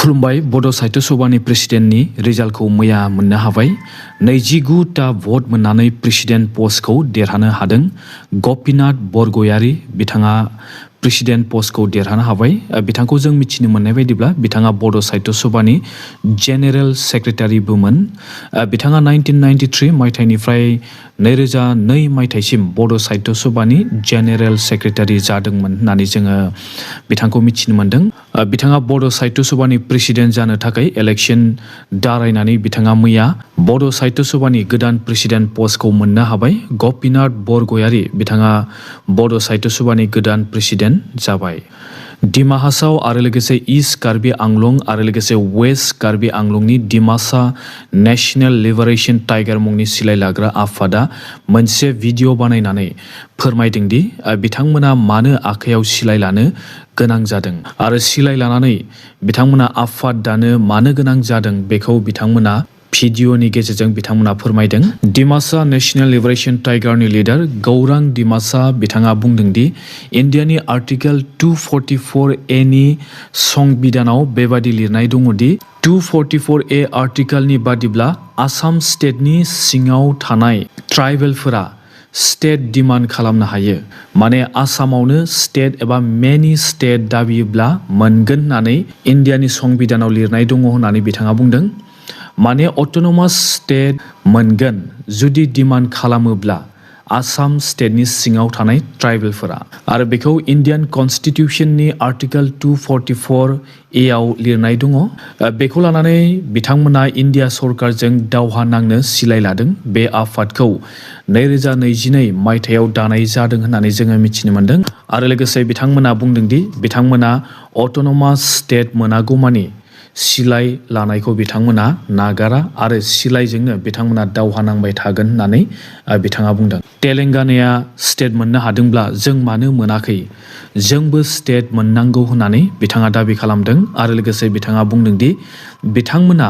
खुलुमबाय बड' साहित्य सभानि प्रेसिडेन्टनि रिजाल्टखौ मैया मोननो हाबाय। 29टा भट मोननानै प्रेसिडेन्ट पस्टखौ देरहानो हादों गपिनाथ बरगयारी बिथाङा प्रेसिडेन्ट पस्टखौ देरहानो हाबाय। बिथांखौ जों मिथिनो मोननाय बायदिब्ला बिथाङा बड' साहित्य सभानि जेनेरेल सेक्रेटारिबोमोन। बिथाङा 1993 मायथाइनिफ्राय 2002 मायथाइसिम बड' साहित्य सभानि जेनेरेल सेक्रेटारि जादोंमोन होननानै जोङो बिथांखौ मिथिनो मोन्दों। बिथाङा बड' साहित्य सभानि प्रेसिडेन्ट जानो थाखाय इलेक्सन दारायनानै बिथाङा मैया बड' साहित्य सभानि गोदान प्रेसिडेन्ट पस्टखौ मोननो हाबाय। गपिनाथ बरगयारी बिथाङा बड' साहित्य सभानि गोदान प्रेसिडेन्ट जाबाय। डिमा हासाव आरो लोगोसे इस्ट कार्बि आंलं आरो लोगोसे वेस्ट कार्बि आंलंनि डिमासा नेशनेल लिबारेशन टाइगार मुंनि सिलाय लाग्रा आफादा मोनसे भिडिअ बानायनानै फोरमायदों दि बिथांमोना मानो आखायाव सिलाय लानो गोनां जादों आरो सिलाय लानानै बिथांमोना आफाद दानो मानो गोनां जादों बेखौ बिथांमोना भिडिअनि गेजेरजों बिथांमोना फोरमायदों। डिमासा नेशनेल लिबारेशन टाइगारनि लिडार गौरां डिमासा बिथाङा बुंदों दि इन्डियानि आर्टिकेल 244A नि संबिधानाव बेबादि लिरनाय दङ दि 244A आर्टिकेलनि बादिब्ला आसाम स्टेटनि सिङाव थानाय ट्राइबेलफोरा स्टेट डिमान्ड खालामनो हायो। माने आसामावनो स्टेट एबा मेनि स्टेट दाबियोब्ला मोनगोन होननानै इन्डियानि संबिधानाव लिरनाय दङ होननानै बिथाङा बुंदों। माने अट'नमास स्टेट मोनगोन जुदि डिमान्ड खालामोब्ला आसाम स्टेटनि सिङाव थानाय ट्राइबेलफोरा, आरो बेखौ इन्डियान कनस्टिटिउसननि आर्टिकेल 244A आव लिरनाय दङ। बेखौ लानानै बिथांमोना इन्डिया सरकारजों दावहा नांनो सिलाय लादों। बे आफादखौ 2022 मायथाइयाव दानाय जादों होननानै जोङो मिथिनो मोन्दों। आरो लोगोसे बिथांमोना बुंदों दि बिथांमोना अट'नमास स्टेट मोनागौमानि सिलाय लानायखौ बिथांमोना नागारा आरो सिलायजोंनो बिथांमोना दावहा नांबाय थागोन होननानै बिथाङा बुंदों। तेलेंगानाया स्टेट मोननो हादोंब्ला जों मानो मोनाखै, जोंबो स्टेट मोननांगौ होननानै बिथाङा दाबि खालामदों। आरो लोगोसे बिथाङा बुंदों दि बिथांमोना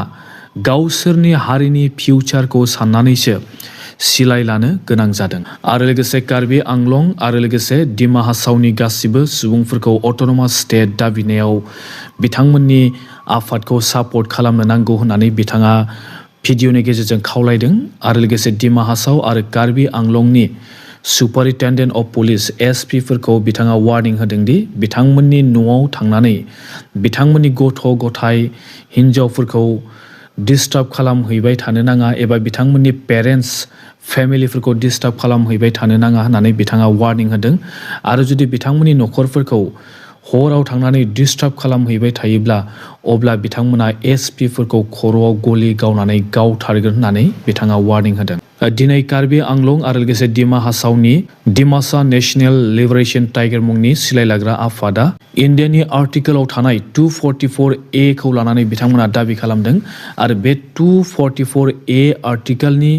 गावसोरनि हारिनि फिउचारखौ साननानैसो सिलाय लानो गोनां जादों। आरो लोगोसे कार्बि आंलं आरो लोगोसे डिमा हासावनि गासिबो सुबुंफोरखौ अट'नमास स्टेट दाबिनायाव बिथांमोननि आफादखौ सापर्ट खालामनो नांगौ होननानै बिथाङा भिडिअनि गेजेरजों खावलायदों। आरो लोगोसे डिमा हासाव आरो कार्बि आंलंनि सुपारिनटेन्डेन्ट अफ पुलिस SP फोरखौ बिथाङा वार्निं होदों दि बिथांमोननि न'आव थांनानै बिथांमोननि गथ' गथाय हिन्जावफोरखौ डिस्टार्ब खालामहैबाय थानो नाङा एबा बिथांमोननि पेरेन्टस फेमिलिफोरखौ डिस्टार्ब खालामहैबाय थानो नाङा होननानै बिथाङा वार्निं होदों। आरो जुदि बिथांमोननि न'खरफोरखौ हराव थांनानै डिस्टार्ब खालामहैबाय थायोब्ला अब्ला बिथांमोना SP फोरखौ खर'आव गलि गावनानै गावथारगोन होननानै बिथाङा वार्निं होदों। दिनै कार्बि आंलं आरो लोगोसे Dima हासावनि Dimasa national liberation tiger मुंनि सिलाय लाग्रा आफादा इन्डियानि आर्टिकेलाव थानाय 244A खौ लानानै बिथांमोना दाबि खालामदों। आरो बे 244A आर्टिकेलनि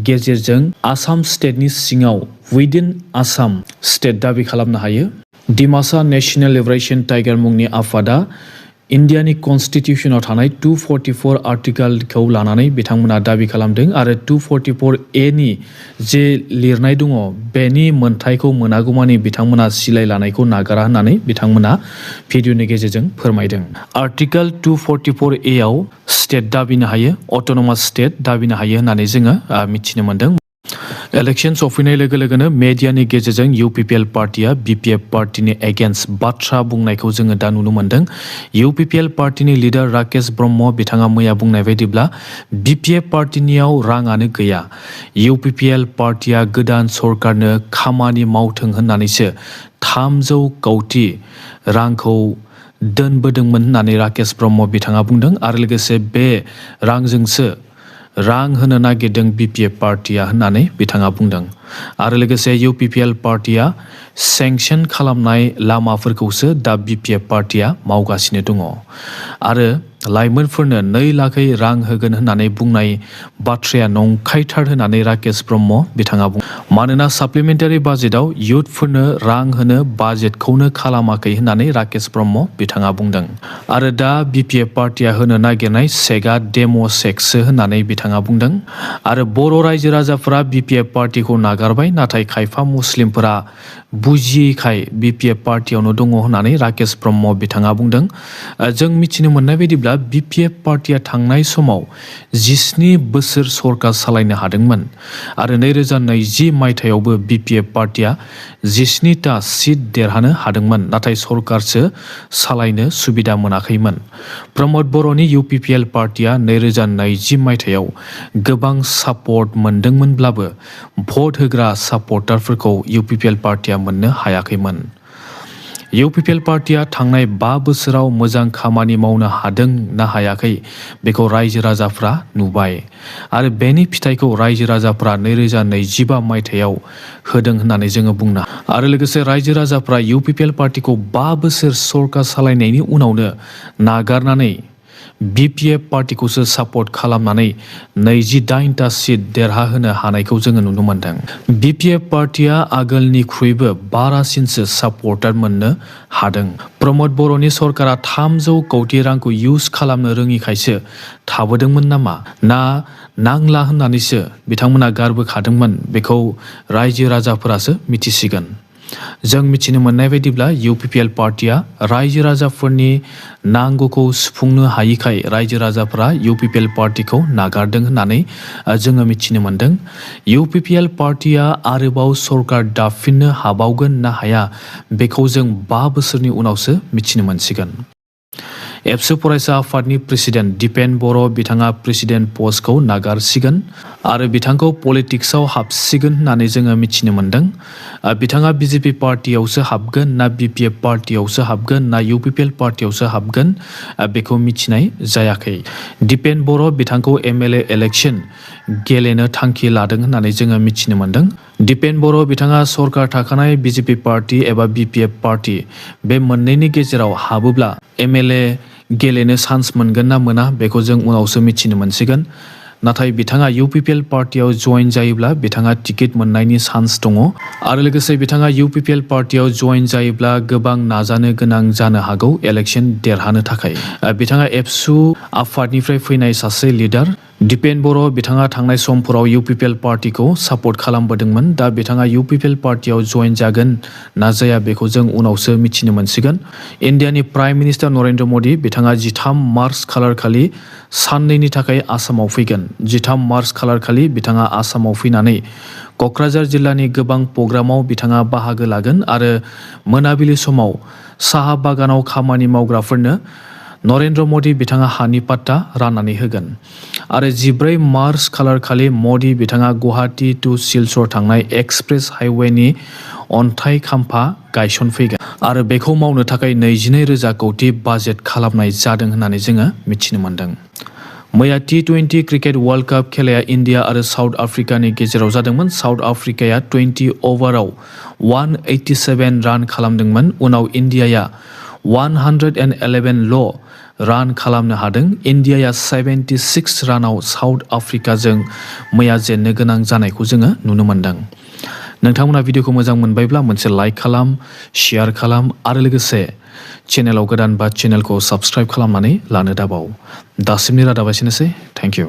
गेजेरजों आसाम स्टेटनि सिङाव उइदिन आसाम स्टेट दाबि खालामनो हायो। डिमासा नेशनेल लिबारेशन टाइगार मुंनि आफादा इन्डियानि कनस्टिटिउसनाव थानाय 244 आर्टिकेलखौ लानानै बिथांमोना दाबि खालामदों। आरो 244A नि जे लिरनाय दङ बेनि मोन्थायखौ मोनागौमानि बिथांमोना सिलाय लानायखौ नागारा होननानै बिथांमोना भिडिअनि गेजेरजों फोरमायदों। आर्टिकेल 244A आव स्टेट दाबिनो हायो, अट'नमास स्टेट दाबिनो हायो होननानै जोङो मिथिनो मोन्दों। इलेक्शन सफैनाय लोगो लोगोनो मेडियानि गेजेरजों UPPL पार्टिया BPF पार्टिनि एगेन्स्ट बाथ्रा बुंनायखौ जोङो दा नुनो मोन्दों। UPPL पार्टिनि लिडार राकेश ब्रह्म बिथाङा मैया बुंनाय बायदिब्ला BPF पार्टिनियाव राङानो गैया। UPPL पार्टिया गोदान सरकारनो खामानि मावथों होननानैसो 300 कौटि रांखौ दोनबोदोंमोन होननानै राकेश ब्रह्म बिथाङा बुंदों। आरो लोगोसे बे रांजोंसो रां होनो नागिरदों BPF पार्टिया होननानै बिथाङा बुंदों। आरो लोगोसे UPPL पार्टिया सेंक्सन खालामनाय लामाफोरखौसो दा BPF पार्टिया मावगासिनो दङ। आरो लाइमोनफोरनो 2 लाखै रां होगोन होननानै बुंनाय बाथ्राया नंखायथार होननानै राकेश ब्रह्म बिथाङा बुङो। मानोना साप्लिमेन्टारि बाजेटआव इयुथफोरनो रां होनो बाजेटखौनो खालामाखै होननानै राकेश ब्रह्म बिथाङा बुंदों। आरो दा BPF पार्टिया होनो नागिरनाय सेकआ डेम' सेकसो होननानै बिथाङा बुंदों। आरो बर' रायजो राजाफोरा BPF पार्टिखौ नागार नागारबाय नाथाय खायफा मुस्लिमफोरा बुजियैखाय BPF पार्टियावनो दङ होननानै राकेश ब्रह्म बिथाङा बुंदों। जों मिथिनो मोननाय बायदिब्ला BPF पार्टिया थांनाय समाव 17 बोसोर सरकार सालायनो हादोंमोन आरो 2020 मायथाइयावबो BPF पार्टिया 17टा सिट देरहानो हादोंमोन नाथाय सरकारसो सालायनो सुबिदा मोनाखैमोन। प्रमद बर'नि UPPL पार्टिया 2020 मायथाइयाव गोबां सापर्ट मोनदोंमोनब्लाबो भट होग्रा सापर्टारफोरखौ UPPL पार्टिया मोननो हायाखैमोन। UPPL पार्टिया थांनाय 5 बोसोराव मोजां खामानि मावनो हादों ना हायाखै बेखौ रायजो राजाफ्रा नुबाय आरो बेनि फिथाइखौ रायजो राजाफ्रा 2025 मायथाइयाव होदों होननानै जोङो बुंनो हायो। आरो लोगोसे रायजो राजाफ्रा UPPL पार्टिखौ 5 बोसोर सरकार सालायनायनि उनावनो नागारनानै BPF पार्टिखौसो सापर्ट खालामनानै 28टा सिट देरहाहोनो हानायखौ जोङो नुनो मोनदों। BPF पार्टिया आगोलनिख्रुइबो बारासिनसो सापर्टार मोननो हादों। प्रमद बर'नि सरकारा 300 कौटि रांखौ इउज खालामनो रोङिखायसो थाबोदोंमोन नामा ना नांला होननानैसो बिथांमोना गारबोखादोंमोन बेखौ रायजो राजाफोरासो मिथिसिगोन। जों मिथिनो मोननाय बायदिब्ला UPPL पार्टिया रायजो राजाफोरनि नांगौखौ सुफुंनो हायिखाय रायजो राजाफोरा UPPL पार्टिखौ नागारदों होननानै जोङो मिथिनो मोनदों। UPPL पार्टिया आरोबाव सरकार दाफिननो हाबावगोन ना हाया बेखौ जों 5 बोसोरनि उनावसो मिथिनो मोनसिगोन। एबसु फरायसा आफादनि प्रेसिडेन्ट दिपेन बर' बिथाङा प्रेसिडेन्ट पस्टखौ नागारसिगोन आरो बिथांखौ पलिटिक्सआव हाबसिगोन होननानै जोङो मिथिनो मोनदों। बिथाङा BJP पार्टियावसो हाबगोन ना BPF पार्टियावसो हाबगोन ना UPPL पार्टियावसो हाबगोन बेखौ मिथिनाय जायाखै। दिपेन बर' बिथांखौ MLA इलेक्शन गेलेनो थांखि लादों होननानै जोङो मिथिनो मोनदों। दिपेन बर' बिथाङा सरकार थाखानाय BJP पार्टी एबा BPF पार्टी बे मोननैनि गेजेराव हाबोब्ला MLA गेलेनो चान्स मोनगोन ना मोना बेखौ जों उनावसो मिथिनो मोनसिगोन। नाथाय बिथाङा UPPL पार्टियाव जइन जायोब्ला बिथाङा टिकेट मोननायनि चान्स दङ आरो लोगोसे बिथाङा UPPL पार्टियाव जइन जायोब्ला गोबां नाजानो गोनां जानो हागौ इलेक्शन देरहानो थाखाय। बिथाङा एबसु आफादनिफ्राय फैनाय सासे लिडार। दिपेन बर' बिथाङा थांनाय समफोराव UPPL पार्टिखौ सापर्ट खालामबोदोंमोन। दा बिथाङा UPPL पार्टियाव जइन जागोन ना जाया बेखौ जों उनावसो मिथिनो मोनसिगोन। इन्डियानि प्राइम मिनिस्टार नरेन्द्र मदि बिथाङा 13 मार्च खालारखालि साननैनि थाखाय आसामाव फैगोन। 13 मार्च खालारखालि बिथाङा आसामाव फैनानै क'क्राझार जिल्लानि गोबां प्रग्रामाव बिथाङा बाहागो लागोन आरो मोनाबिलि समाव साहा बागानाव खामानि मावग्राफोरनो नरेन्द्र मदि बिथाङा हानि पाट्टा राननानै होगोन आरो 14 मार्च खालारखालि मदि बिथाङा गुवाहाटी टु सिलचर थांनाय एक्सप्रेस हाइवेनि अन्थाइ खाम्फा गायसनफैगोन आरो बेखौ मावनो थाखाय 22,000 कौटि बाजेट खालामनाय जादों होननानै जोङो मिथिनो मोनदों। मैया T20 क्रिकेट वर्ल्ड काप खेलाया इन्डिया आरो साउथ आफ्रिकानि गेजेराव जादोंमोन। साउथ आफ्रिकाया 20 अभाराव 187 रान खालामदोंमोन। उनाव इन्डियाया 111 रान खालामनो हादों। इन्डियाया 76 रानाव साउथ आफ्रिकाजों मैया जेननो गोनां जानायखौ जोङो नुनो मोनदों। नोंथांमोना भिडिअखौ मोजां मोनबायब्ला मोनसे लाइक खालाम, शेयार खालाम आरो लोगोसे चेनेलाव गोदान बा चेनेलखौ साबस्क्राइब खालामनानै लानो दाबाव। दासिमनि रादाबा एसेनोसै। Thank you.